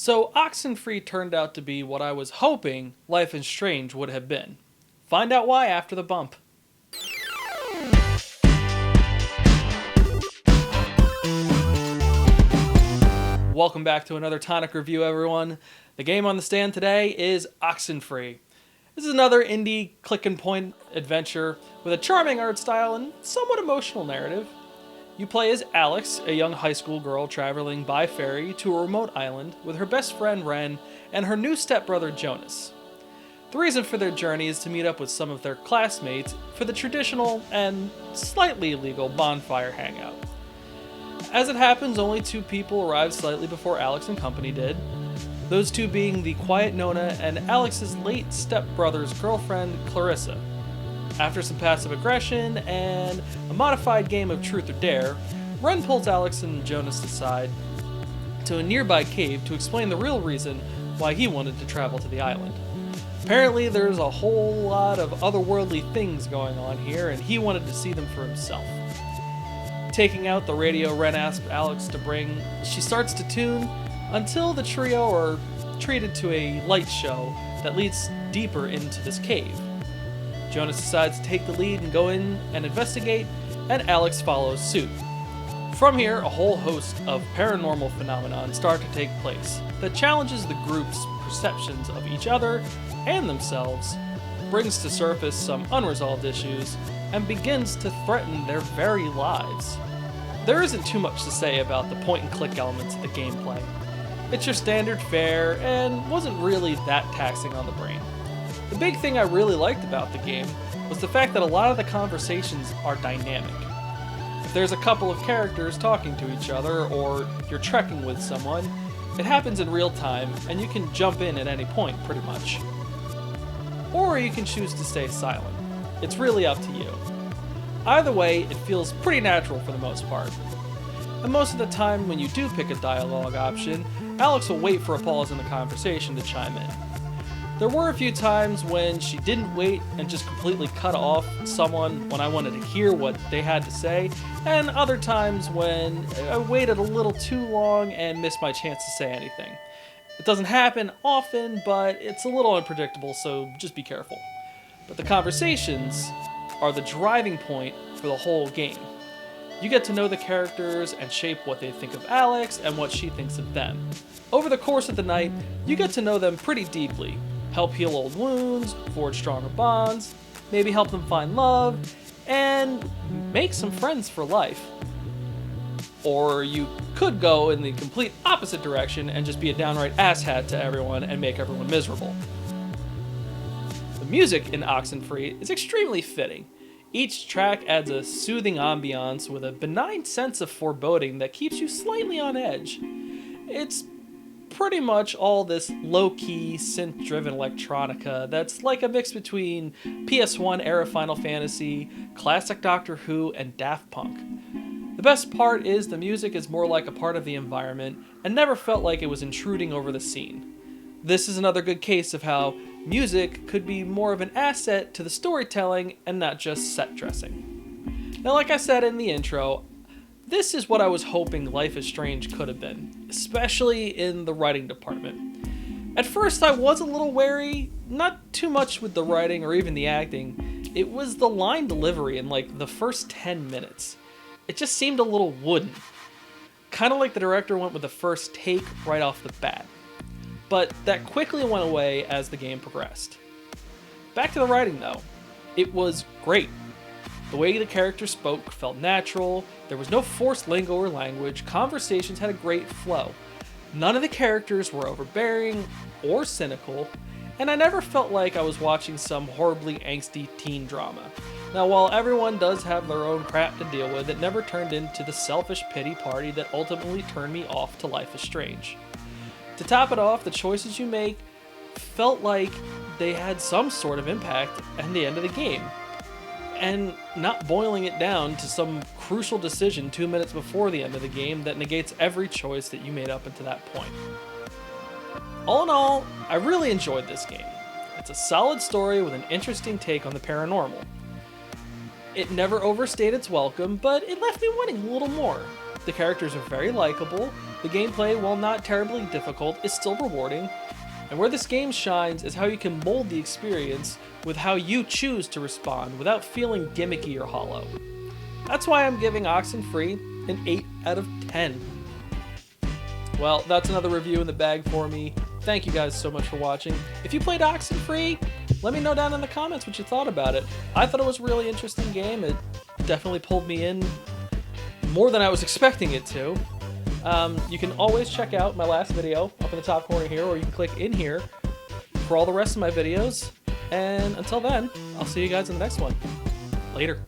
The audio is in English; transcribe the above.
So, Oxenfree turned out to be what I was hoping Life is Strange would have been. Find out why after the bump. Welcome back to another Tonic review, everyone. The game on the stand today is Oxenfree. This is another indie click and point adventure with a charming art style and somewhat emotional narrative. You play as Alex, a young high school girl traveling by ferry to a remote island with her best friend Ren and her new stepbrother Jonas. The reason for their journey is to meet up with some of their classmates for the traditional and slightly illegal bonfire hangout. As it happens, only two people arrived slightly before Alex and company did. Those two being the quiet Nona and Alex's late stepbrother's girlfriend, Clarissa. After some passive aggression and a modified game of Truth or Dare, Ren pulls Alex and Jonas aside to a nearby cave to explain the real reason why he wanted to travel to the island. Apparently, there's a whole lot of otherworldly things going on here, and he wanted to see them for himself. Taking out the radio Ren asked Alex to bring, she starts to tune until the trio are treated to a light show that leads deeper into this cave. Jonas decides to take the lead and go in and investigate, and Alex follows suit. From here, a whole host of paranormal phenomena start to take place that challenges the group's perceptions of each other and themselves, brings to surface some unresolved issues, and begins to threaten their very lives. There isn't too much to say about the point-and-click elements of the gameplay. It's your standard fare and wasn't really that taxing on the brain. The big thing I really liked about the game was the fact that a lot of the conversations are dynamic. If there's a couple of characters talking to each other or you're trekking with someone, it happens in real time and you can jump in at any point pretty much. Or you can choose to stay silent. It's really up to you. Either way, it feels pretty natural for the most part. And most of the time when you do pick a dialogue option, Alex will wait for a pause in the conversation to chime in. There were a few times when she didn't wait and just completely cut off someone when I wanted to hear what they had to say, and other times when I waited a little too long and missed my chance to say anything. It doesn't happen often, but it's a little unpredictable, so just be careful. But the conversations are the driving point for the whole game. You get to know the characters and shape what they think of Alex and what she thinks of them. Over the course of the night, you get to know them pretty deeply, help heal old wounds, forge stronger bonds, maybe help them find love, and make some friends for life. Or you could go in the complete opposite direction and just be a downright asshat to everyone and make everyone miserable. The music in Oxenfree is extremely fitting. Each track adds a soothing ambiance with a benign sense of foreboding that keeps you slightly on edge. It's pretty much all this low-key, synth-driven electronica that's like a mix between PS1 era Final Fantasy, classic Doctor Who, and Daft Punk. The best part is the music is more like a part of the environment and never felt like it was intruding over the scene. This is another good case of how music could be more of an asset to the storytelling and not just set dressing. Now, like I said in the intro, this is what I was hoping Life is Strange could have been, especially in the writing department. At first I was a little wary, not too much with the writing or even the acting. It was the line delivery in like the first 10 minutes. It just seemed a little wooden. Kind of like the director went with the first take right off the bat. But that quickly went away as the game progressed. Back to the writing though. It was great. The way the characters spoke felt natural, there was no forced lingo or language, conversations had a great flow. None of the characters were overbearing or cynical, and I never felt like I was watching some horribly angsty teen drama. Now, while everyone does have their own crap to deal with, it never turned into the selfish pity party that ultimately turned me off to Life is Strange. To top it off, the choices you make felt like they had some sort of impact at the end of the game, and not boiling it down to some crucial decision 2 minutes before the end of the game that negates every choice that you made up until that point. All in all, I really enjoyed this game. It's a solid story with an interesting take on the paranormal. It never overstayed its welcome, but it left me wanting a little more. The characters are very likable, the gameplay, while not terribly difficult, is still rewarding, and where this game shines is how you can mold the experience with how you choose to respond without feeling gimmicky or hollow. That's why I'm giving Oxenfree an 8 out of 10. Well, that's another review in the bag for me. Thank you guys so much for watching. If you played Oxenfree, let me know down in the comments what you thought about it. I thought it was a really interesting game. It definitely pulled me in more than I was expecting it to. You can always check out my last video up in the top corner here, or you can click in here for all the rest of my videos. And until then, I'll see you guys in the next one. Later.